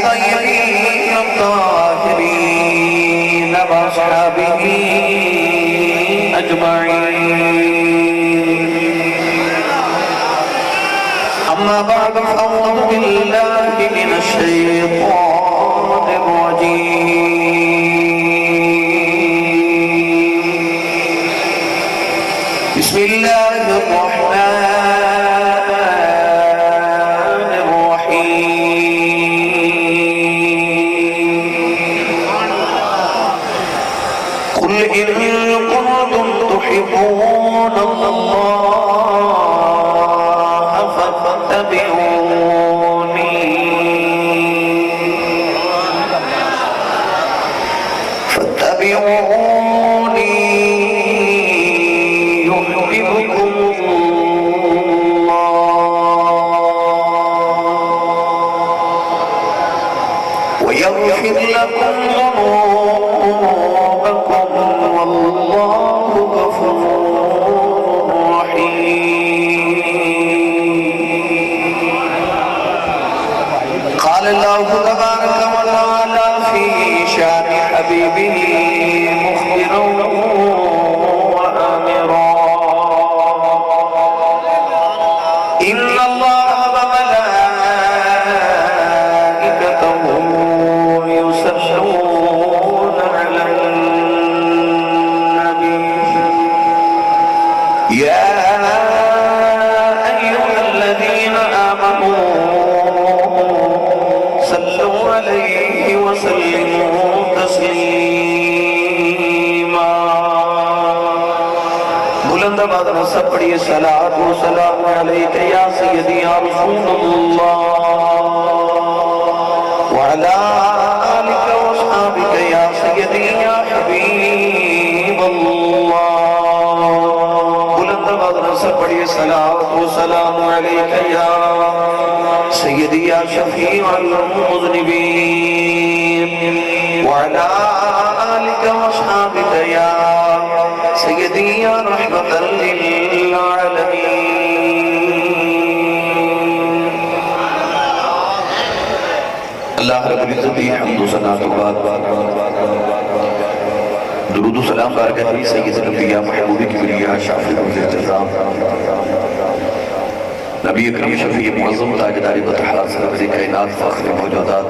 الطيبين الطاهرين وأصحابه أجمعين. أما بعد فأعوذ بالله من الشيطان الرجيم. بسم الله الرحمن الرحيم. قل إن كنتم تحبون الله فاتبعوني يحببكم الله ويغفر لكم ذنوبكم والله غفور رحيم. قال الله تبارك وتعالى في شان حبيبه مخبرا وآمرا: إن الله وملائكته يصلون على النبي يا أيها الذين آمنوا صلوا عليه وسلموا تسليما. بلند آواز میں سب پڑھیے: صلاۃ و سلام علیک یا سیدی یا رسول اللہ وعلی آلک و اصحابک یا سیدی یا حبیب اللہ. بلند آواز میں سب پڑھیے: صلاۃ و سلام علیک یا سیدی یا شفیع المذنبین وعلی آلک و اصحابک یا سیدی یا رحمت للعالمین. اللہ رب العزت حمد و ثنا کے بعد درود و سلام بارگاہ سید الانبیاء محبوب کبریاء شافی الارتضام نبی اکرم شفیع معظم تاجدار بطحات سرور کائنات فخر موجودات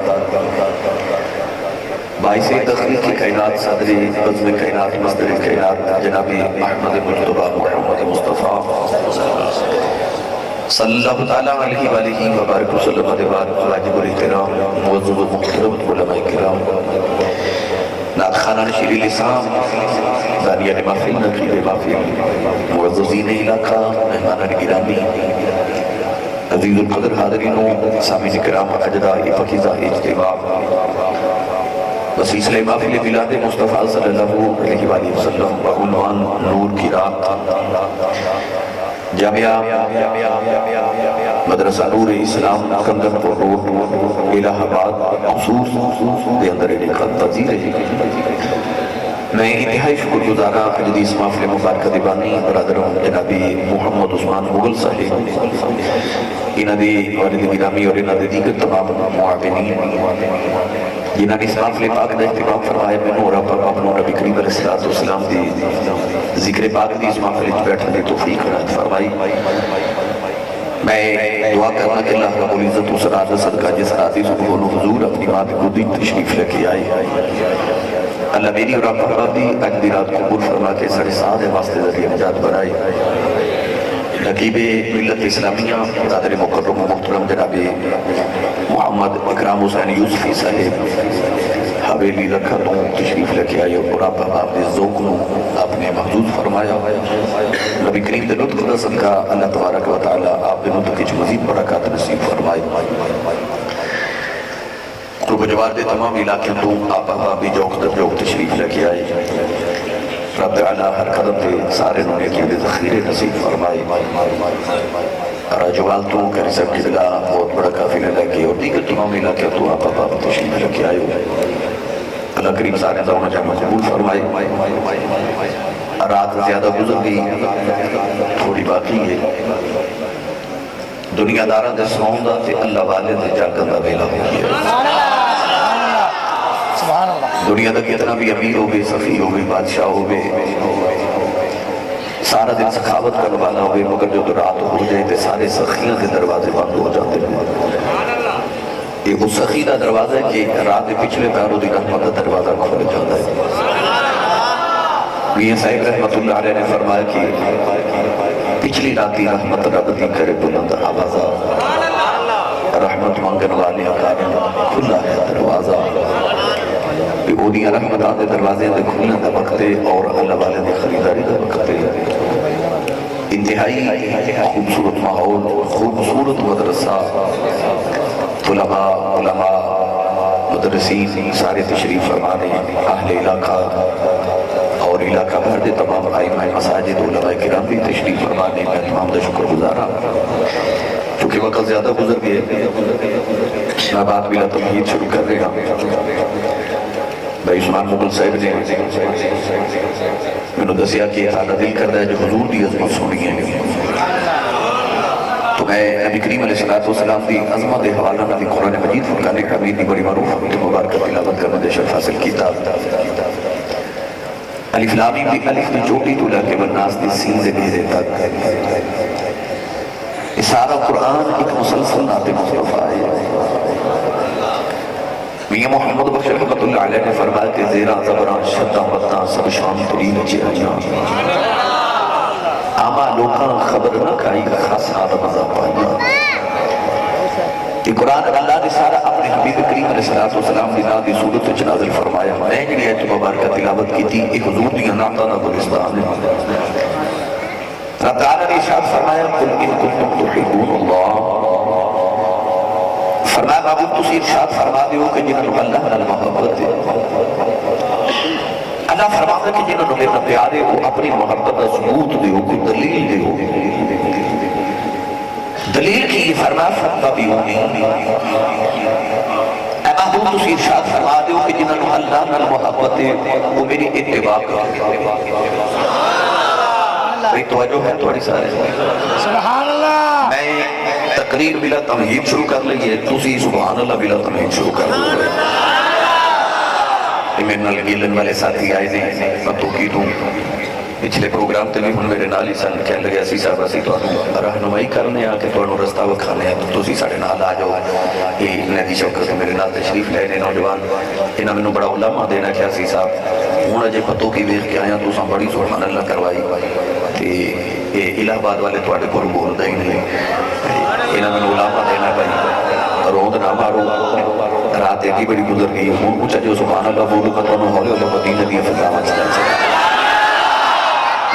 باعث تخلیق کائنات صدر عظم کائنات مصدر کائنات جناب احمد مجتبہ محمد مصطفیٰ صلی اللہ تعالیٰ علیہ وآلہ وبارک وسلم علیہ واجب الاحترام معزز و محترم علماء کرام نعت خانان شیری لسان دانیان محفل نقیب محفل معززین علاقہ مہمانان گرامی عزیز القدر حاضرینوں سامعین کرام اجدائی فقیزہ اجتماع وسیلہ محفل بلاد مصطفیٰ صلی اللہ علیہ وآلہ وسلم بعنوان نور کی رات جامعہ مدرسہ نور اسلام کندر پور روڈ الہ آباد خصوص دے اندر ایک تذیر ہے. میں انتہائی شکر گزارا حدیث محفل مبارکہ دیبانی برادروں جنابی محمد عثمان مغل صاحب انہ دی والد گرامی اور انہ دی دیگر تمام معاونین جنہاں نے اس محفل پاک دا اہتمام فرمایا. میں نورا پر اپنوں نبی کریم علیہ السلام دی ذکر پاک دی اس محفل بیٹھنے دی توفیق عنایت فرمائی. میں دعا کرنا کہ اللہ رب العزت اس راز صدقہ جس راضی سبحانہ حضور اپنی ماں خودی تشریف لے کے آئی. اللہ میری اور آپ دی اج دی رات قبول فرما کے سارے ساتھ واسطے ذریعہ نجات بنائی. نقیب ملت اسلامیہ برادر مکرم و محترم جناب محمد اکرام حسین یوسفی صاحب حویلی رکھا تو تشریف لے کے آئے اور آپ نے ذوق کو آپ نے محدود فرمایا. نبی کریم دے لطف دا صدقہ اللہ تبارک و تعالی آپ دنوں تک کچھ مزید برکات نصیب فرمائے. قرب جوار دے تمام علاقے تو آپ بھی جوک در جوک تشریف لے کے آئے. رب علیہ ہر قدم پہ سارے نونے کی ذخیرے نصیب فرمائے. راجوال تو کری سب کی جگہ بہت بڑا کافی لے کے اور دیگر تمام علاقے تو آپ تشریف لے کے آئے. اللہ کریم سارے دونہ جامع قبول فرمائے. رات زیادہ گزر گئی تھوڑی باقی ہے. دنیا دارہ دے سوندا تے اللہ والے دے جاگن دا ویلا ہو گیا. دنیا دا کتنا بھی امیر ہوگی، سخی ہوگی، بادشاہ ہوگی، سارا دن سخاوت کرنے والا ہوگی، مگر جو رات ہو جائے تو سارے سخیوں کے دروازے بند ہو جاتے ہیں۔ یہ اس سخی دا دروازہ ہے کہ رات کے پچھلے پیروں دی رحمت دا دروازہ کھول جاتا ہے۔ میاں صاحب رحمت اللہ علیہ نے فرمایا کہ پچھلی راتی رحمت رب دی کرے بلند آوازہ، رحمت مانگن والے کارن کھلا ہے دروازہ۔ اودیاں رحمتاں دے دروازے دے کھلنے دا وقت اور اللہ والے دے خریداری دا وقت، انتہائی خوبصورت ماحول، خوبصورت مدرسہ، علماء مدرسین سارے تشریف فرمانے، اہل علاقہ اور علاقہ بھر دے تمام ائمہ مساجد علماء کرام بھی تشریف فرمانے، میں تمام دا شکر گزارا۔ چونکہ وقت زیادہ گزر گئے، میں بات بلا تمہید شروع کر رہا ہوں۔ بھائی عثمان مغل صاحب نے میں نے دسیا کہ حالہ دل کر رہا ہے جو حضور دی عظمت سنی ہے، تو میں نبی کریم علیہ السلام دی عظمت حوالہ میں دی قرآن مجید فرقان حمید دی بڑی معروف مبارکہ تلاوت کرنے دے شرف حاصل کیتا۔ الف لام میم دی الف میں چوٹی تو لے کے والناس دی سین سے گھیرے تک، یہ سارا قرآن ایک مسلسل نعت مصطفیٰ ہے۔ میاں محمد بخش رحمت اللہ علیہ نے فرمایا کہ زیرہ زبران شدہ بطہ سب شام ترین چہریاں، آما لوکاں خبر نہ کھائی خاص آدم ازا پایا۔ یہ قرآن اللہ نے سارا اپنے حبیب کریم علیہ السلام دی نادی صورت وچ نازل فرمایا۔ میں جڑی ایت مبارکہ تلاوت کی تھی، ایک حضور دی نعتاں دا گلستان ہے۔ رب تعالیٰ نے ارشاد فرمایا قل ان کنتم تحبون اللہ، فرمایا معبود تسی ارشاد فرما دیو کہ جنہوں اللہ نال محبت ہے۔ اللہ فرماتا کہ جنہوں میرا پیارے ہو اپنی محبت کا ثبوت دیو، کوئی دلیل دیو۔ دلیل کی یہ فرمایا فَاتَّبِعُونِی، اے محبوب تسی ارشاد فرما دیو کہ جنہوں اللہ نال محبت ہے وہ میری اتباع کرے۔ بھئی توجہ ہے تھوڑی سارے، سبحان اللہ۔ میں تقریر بلا تمہید شروع کر لئیے، تسی سبحان اللہ بلا تمہید شروع کر لئیے۔ میرے نال گیلن والے ساتھی آئے دیں، میں توقید ہوں۔ پچھلے پروگرام تے بھی ہن میرے نال ہی سن کہنے لگے اسی صاحب اسی تو رہنمائی کرنے آ کے تو رستہ وکھانے ہیں، تو تسی ساڑھے نال آ جاؤ۔ یہ ندی شوکت میرے نال تشریف لے رہے نوجوان، انہاں میں بڑا علماء دینا کیا اسی صاحب ہوں اجے پتوں کی ویخ کے آیا تو ساں بڑی سبحان اللہ کروائی۔ یہ الہ آباد والے تواڈے کول بولدا ہی نہیں، انہاں میں علماء دینا بھائی روند نہ مارو، رات ایک ہی بڑی گزر گئی، ہوں کچھ جو سبحان اللہ بولو کا تو ہولے ہولے مدینہ دی فضا چل سکتا۔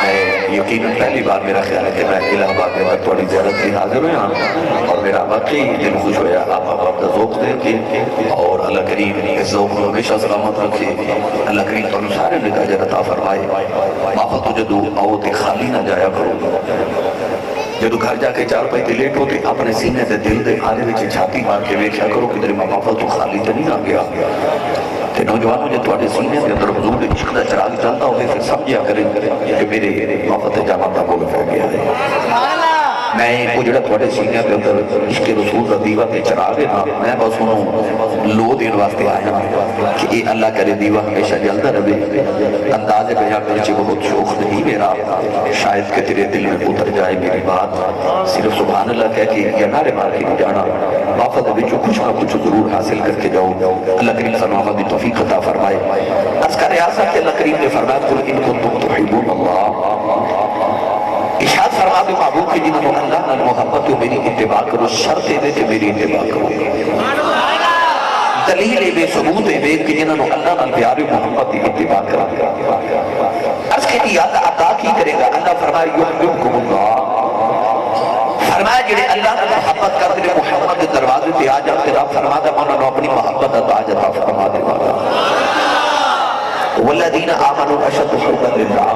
میں یقیناً پہلی بار میرا خیال ہے کہ میں الہ آباد میں تھوڑی زیارت سے حاضر ہویا اور میرا واقعی دل خوش ہویا۔ آپ آپ کا ذوق دے کے اور اللہ کریم اس ذوق کو ہمیشہ سلامت رکھے، اللہ کریم تو سارے نگاہ عطا فرمائے۔ آفت جدو آؤ تے خالی نہ جایا کرو، جدو گھر جا کے چار پائے لیٹ ہوتے اپنے سینے دے دل دے آنے وچ چھاتی مار کے ویکھیا کرو کہ میرے ماں باپ تو خالی تے نہیں آ گیا۔ تے نوجوانوں جے تواڈے سینے دے اندر حضور دے عشق دا چراغ چلتا ہوئے پھر سمجھیا کریں کہ میرے محبت جانا دا بول پہ گیا ہے۔ میں اجڑا تواڈے سینے دے اندر عشق رسول دا دیوہ تے چراغ ہے نا، میں بس انہوں لو دین واسطے آیا کہ اے اللہ کرے دیوہ ہمیشہ جلتا رہے۔ انداز بیان کرچے بہت شوق نہیں میرا، شاید کہ تیرے دل میں اتر جائے میری بات، صرف سبحان اللہ کہہ کے یا نعرے مار کے نہیں جانا، وافد بچو کچھ نہ کچھ ضرور حاصل کر کے جاؤ۔ اللہ کریم صلی اللہ علیہ توفیق عطا فرمائے۔ عرض کا ریاضہ کہ اللہ کریم نے فرمایا قل ان کنتم تحبون اللہ، ارشاد فرما دے محبوب کہ جنہوں اللہ نال محبت ہو میری اتباع کرو، شرط دے کہ میری اتباع کرو، دلیل بے ثبوت بے کہ جنہوں اللہ نال پیار محبت کی اتباع کرو۔ عرض کے لیے عطا کی کرے گا، اللہ فرمائے یحببکم اللہ، فرمایا جنہیں اللہ نے محبت کر دے محمد دروازے تے آ جاتے رب فرما دے انہوں نے اپنی محبت عطا عطا فرما دے والا۔ والذین آمنوا اشد حبا للہ،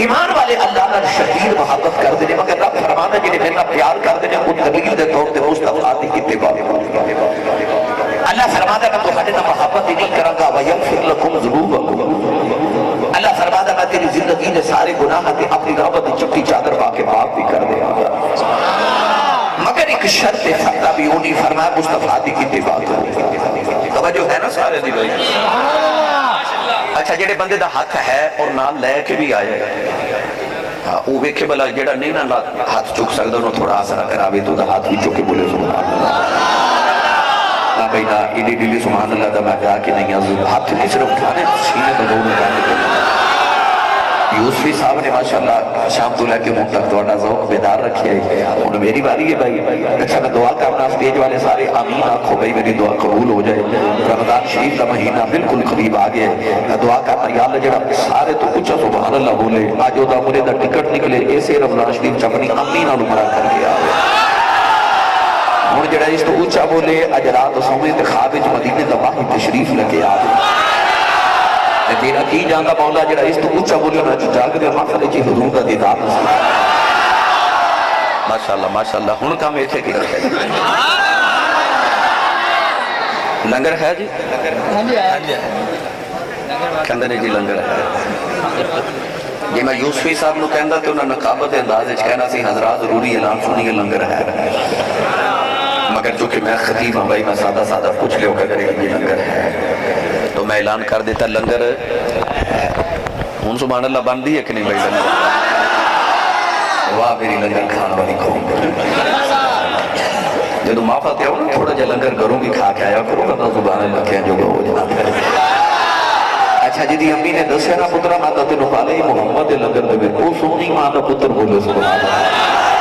ایمان والے اللہ نے شدید محبت کر دے، مگر رب فرما دے جنہیں میرا پیار کر دے وہ دلیل دے طور تے مصطفیٰ دی اتباع کرو۔ اللہ فرما دے میں تو ہٹنا محبت ہی نہیں کروں گا وَيَغْفِرْ لَكُمْ ذُنُوبَكُمْ، اللہ فرما دے میں تیری زندگی نے سارے گناہ تے اپنی رحمت چپٹی چادر پا کے معاف بھی کر دے گا، مگر ایک شرط فَاتَّبِعُونِی، فرمایا مصطفیٰ دی اتباع کرو۔ توجہ ہے نا سارے دی بھائی؟ اچھا جڑے بندے دا ہاتھ ہے اور نال لے کے بھی آئے وہ ویکھے بلا جڑا نہیں نہ ہاتھ چک سکتا انہوں تھوڑا آسرا کراوے تو دا ہاتھ بھی چکے بولے سبحان اللہ نہ بھئی نہ ایڈی ڈیلی سبحان اللہ دا میں کہا کہ نہیں ہاتھ نہیں صرف اٹھانے سینے تو دونوں جانے یوسفی صاحب نے ماشاءاللہ شام تو لے کے منہ تک دوڑا ذوق بیدار رکھے انہوں میری باری ہے بھائی اچھا میں دعا کرنا سٹیج والے سارے آمین آنکھو بھائی میری دعا قبول ہو جائے رمضان شریف کا مہینہ بالکل قریب آگے میں دعا کرنا یا اللہ جڑا سارے تو کچھ سبحان اللہ بولے آج دا مرے دا ٹکٹ نکلے ایسے رمضان شریف چپنی آمین آنو مرا کر کے آئے ہوں جڑا اس تو اچھا بولے اجرات سومے انتخاب مدینے دا واحد تشریف لگے آئے تیرا کی جانتا مولا جڑا اس تو اچھا بولے میں جو جاگ دے محفل کی حضور کا دیدار ماشاءاللہ ماشاءاللہ ہن کام ایتھے کی رکھے لنگر ہے جی کہندے نے جی لنگر ہے جی میں یوسفی صاحب نو کہندا تے انہاں نقابت انداز وچ کہنا سی حضرات ضروری اعلان سنیے لنگر ہے مگر چونکہ میں خطیب ہوں بھائی میں سادہ سادہ پوچھ لے کہ یہ لنگر ہے تو میں اعلان کر دیتا لنگر ہون سبحان اللہ بندی ہے کہ نہیں بھائی لنگر واہ میری لنگر کھانا والی قوم جدو معافہ تے ہوں تھوڑا جا لنگر گھروں بھی کھا کے آیا کرو گا سبحان اللہ کہیں جو گا ہو جاتا ہے اچھا جی امی نے دسیا نا پترہ ماتا تے نفالے محمد لنگر دے میں او سونی ماتا پتر بولے سبحان اللہ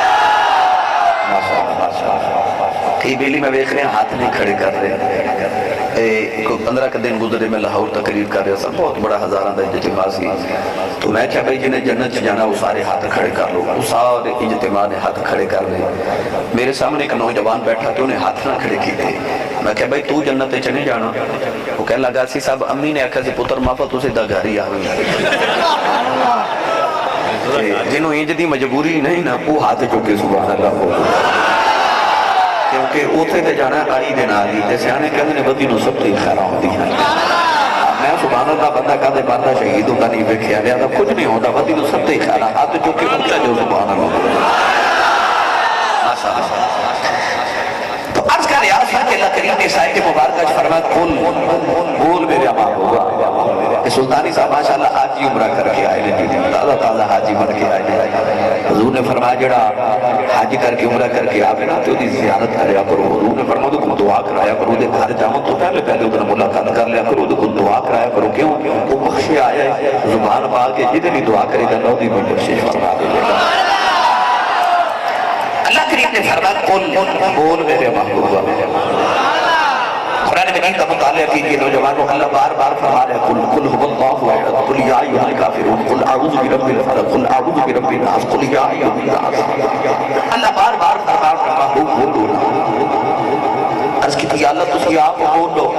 کئی بیلی میں ویکھ رہے ہیں ہاتھ نہیں کھڑے کر رہے 15 کا دن گزرے میں لاہور تقریر کر رہا تھا بہت بڑا ہزاران دا اجتماع سی تو میں کہا بھائی جنہیں جنت جانا وہ سارے ہاتھ کھڑے کر لو وہ سارے اجتماع نے ہاتھ کھڑے کر لے میرے سامنے ایک نوجوان بیٹھا تو انہیں ہاتھ نہ کھڑے کیے میں کہا بھائی تو جنت چنے جانا وہ کہنے لگا سی صاحب امی نے آکھا سی پتر مافا تو سے دا گھاری آوی جنہوں انج دی مجبوری نہیں نا وہ ہاتھ چکے سبحان اللہ ہو کیونکہ اوتھے تے جانا آئی دن آلی تے سیانے کہنے نے بدی نو سب تے خیرہ ہوتی ہیں میں سبحان اللہ بندہ کہتے بندہ شہید ہوتا نہیں بکھیا لیا تھا کچھ نہیں ہوتا بدی نو سب تے خیرہ ہاتھ چکے اونچا جو سبحان اللہ تو عرض کر یاد ہے کہ اللہ کریم نے سائے مبارکہ فرمایا کل بول میرے امام ہوگا کہ سلطانی صاحب ماشاءاللہ حاجی عمرہ کر کے آئے لیں تازہ تازہ حاجی بن کے آئے حضور نے فرمایا جڑا حاجی کر کے عمرہ کر کے آئے نا تو دی زیارت کریا کرو حضور نے فرمایا تو کم دعا کرایا کرو دے گھر جاؤں تو پہلے ادھر ملاقات کر لیا کرو دے کم دعا کرایا کرو کیوں وہ بخشے آیا ہے زبان پا کے جتنی دعا کرے گا نو دی میں بخشش فرما دے گا اللہ کریم نے فرمایا کل بول میرے محبوبہ قرآن مجید کا مطالعہ کیجئے نوجوانوں اللہ بار بار فرما رہے ہیں قل هو اللہ احد قل یا ایھا الکافرون قل اعوذ برب الفلق قل اعوذ برب الناس قل یا ایھا الناس اللہ بار بار فرما رہا ہے بولو عرض کی اللہ تسی آپ بولو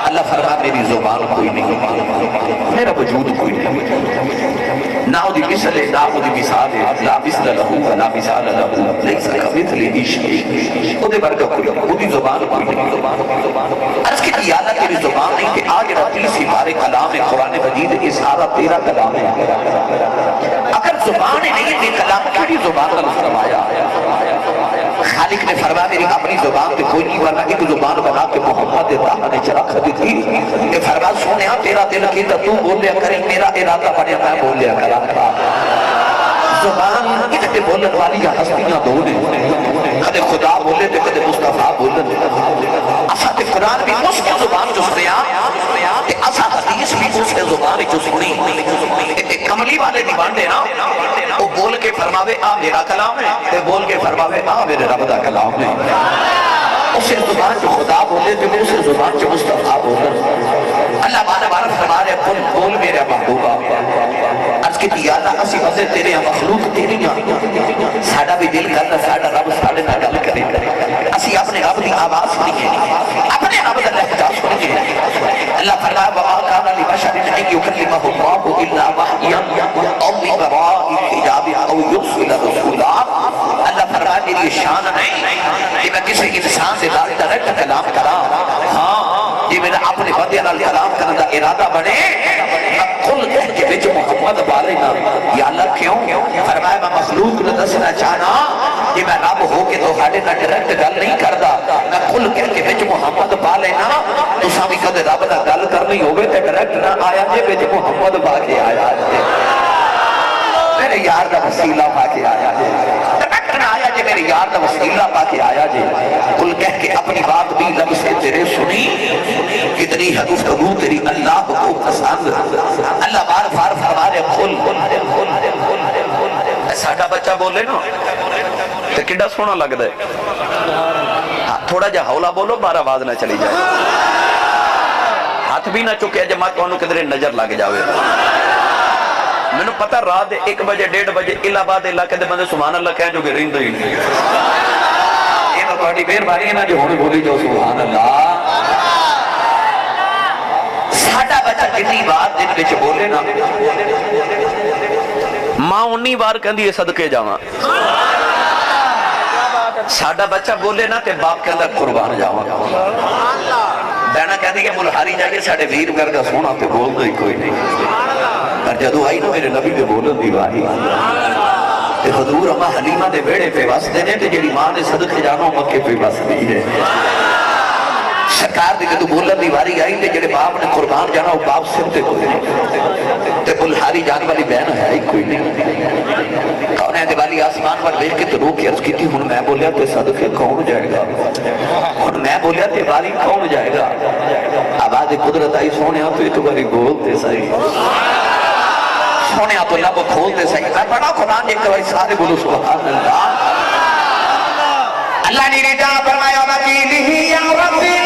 اللہ فرما میری زبان کوئی نہیں میرا وجود کوئی نہیں نا دی مثل نا دی مثال لا مثل له لا مثال له ليس كمثله شيء او دے برکت کوئی او دی زبان کوئی نہیں عرض کی یا اللہ تیری زبان نہیں کہ آج رتی سی بارے کلام قرآن مجید یہ سارا تیرا کلام ہے اگر زبان نہیں تے کلام کیڑی زبان کا فرمایا خالق نے فرمایا میری اپنی زبان پہ کوئی نہیں ورنہ ایک زبان بنا کے محمد طاہر نے چرا دی تھی کہ فرمایا سونیا تیرا دل کیتا تو بول لیا کرے میرا ارادہ بڑھیا میں بول لیا کرا زبان کتے بولن والی ہستیاں دو نے کدے خدا بولے تے کدے مصطفیٰ بولن اسا تے قرآن بھی اس کی زبان جو سنیا تے اسا حدیث بھی اس کی زبان جو سنی کملی والے دی بانڈے نا وہ بول کے فرماوے آ میرا کلام ہے تے بول کے فرماوے آ میرے رب دا کلام ہے اسے زبان جو خدا بولے تے اسے زبان جو مصطفیٰ بولے اللہ بارہ بارہ فرما رہے کل بول میرے محبوبہ عرض کی یا اللہ اسی بندے تیرے ہیں مخلوق تیری ہیں ساڑا بھی دل کرنا ساڑا رب ساڑے نہ گل کرے اسی اپنے رب دی آواز سنیے اپنے رب دا لہجہ سنیے اللہ فرمایا وَمَا كَانَ لِبَشَرٍ أَن يُكَلِّمَهُ اللَّهُ إِلَّا وَحْيًا أَوْ مِنْ وَرَاءِ حِجَابٍ أَوْ يُرْسِلَ رَسُولًا اللہ فرمایا میری شان نہیں کہ میں کسی انسان سے ڈائریکٹ کلام کرا ہاں یہ میرا اپنے بندے نال کلام کرنے دا ارادہ بنے کل کہہ کے بچ محمد والے نا یا اللہ کیوں فرمایا میں مخلوق نے دسنا چاہنا کہ میں رب ہو کے تو ہاڑے نہ ڈائریکٹ گل نہیں کردا میں کل کہہ کے بچ محمد والے نا تو سامی کدے رب دا گل کرنی ہوے وسیلہ پا کے آیا جے کل کہہ کے اپنی بات بھی لب سے تیرے سنی کتنی ہے گفتگو تیری اللہ کو پسند اللہ بار بار فرما رہے کھل ساڈا بچہ بولے نا تو کڈا سونا لگتا ہے تھوڑا جا ہولا بولو بار آواز نہ چلی جائے ہاتھ بھی نہ چکے جب ماں تو کدھر نظر لگ جاوے میں نے پتا رات 1 بجے 1:30 بجے الہ آباد علاقے دے بندے سبحان اللہ کہیں جو کہ رہندے ہی نہیں یہ تو تہاڈی مہربانی ہے نا جو ہن بولی جو سبحان اللہ ساڈا بچہ کتنی بار دن وچ بولے نا ماں انی بار کہندی ہے صدقے جاواں ساڈا بچہ بولے نا تے باپ کہندا قربان جاواں بہنا کہندی کہ ملہاری جائے ساڈے ویر ورگا سونا تے بولدا ہی کوئی نہیں پر جدو آئی نا میرے نبی دے بولن دی واری تے حضور اما حلیمہ دے بیڑے پہ واسدے نے تے جڑی ماں نے صدقے جانا مکے پہ واسدی ہے سرکار دی جدو بولن دی واری آئی تے جڑے باپ نے قربان جانا وہ باپ سر تے کوئی نہیں تے بلہاری جان والی بہن ہے ہی کوئی نہیں کون دے والی آسمان پر دیکھ کے تو روح کی عرض کی تھی ہن میں بولیا تے صدقے کون جائے گا ہن میں بولیا تے واری کون جائے گا آواز قدرت آئی سونے تو ایک باری بولتے صحیح سونے تو لب کھولتے صحیح میں پڑھا قرآن ایک باری سارے بولو سبحان اللہ اللہ نے رجا فرمایا وکیلہ یا ربی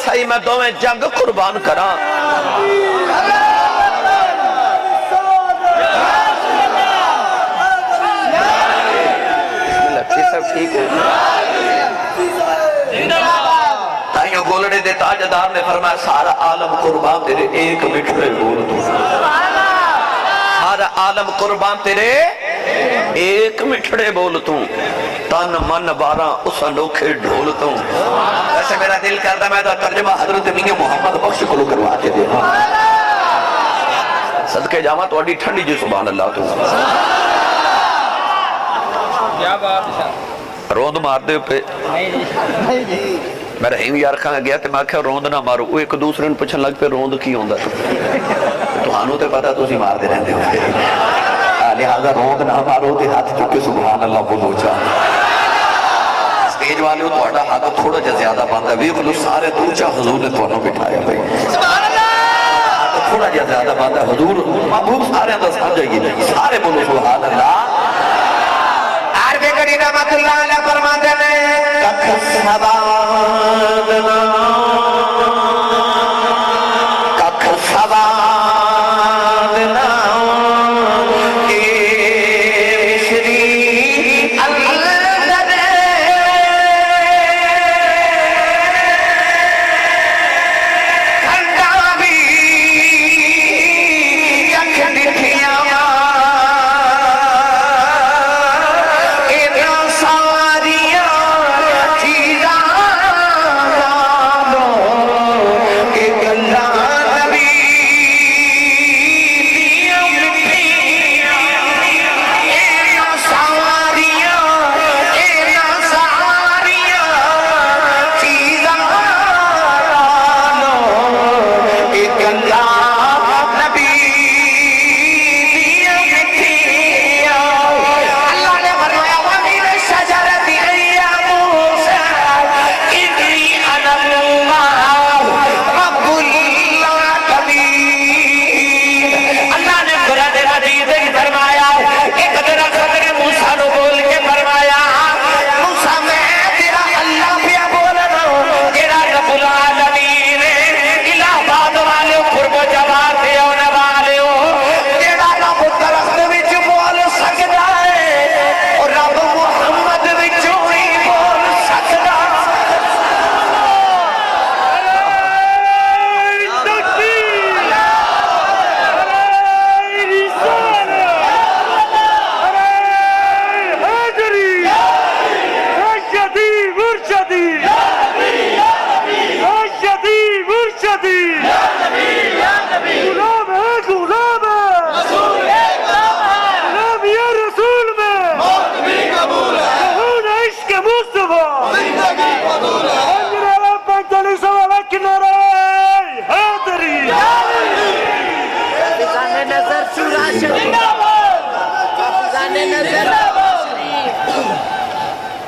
صحیح میں دو میں جنگ قربان کرا تائیوں گولڑے دے تاجدار نے فرمایا سارا عالم قربان تیرے ایک مٹھڑے بول تو سارا عالم قربان تیرے ایک مٹھڑے بول تو تن من بارہ اس انوکھے ڈھولتا ہوں ایسے میرا دل کرتا میں تو ترجمہ حضرت میاں محمد بخش کو کروا کے دے صدقے جاواں تو اڈی ٹھنڈی جی سبحان اللہ تو کیا بات روند مار دے پہ میں رحیم یار کھاں گیا تے میں کہا روند نہ مارو وہ ایک دوسرے نے پوچھن لگ پہ روند کی ہوندا تو ہانو تے پتا تو اسی مار دے رہندے ہو لہذا روند نہ مارو تے ہاتھ چکے سبحان اللہ بولو چاہ سٹیج والے تو اڈا حق تھوڑا جا زیادہ باندھا وی کلو سارے دوچہ حضور نے تو انہوں بٹھایا بھئی سبحان اللہ تھوڑا جا زیادہ باندھا حضور محبوب سارے اندر سا جائیے سارے بولو سبحان اللہ عربی کری رحمت اللہ علیہ فرماتے ہیں ککھ سبادنا ککھ سبادنا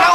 9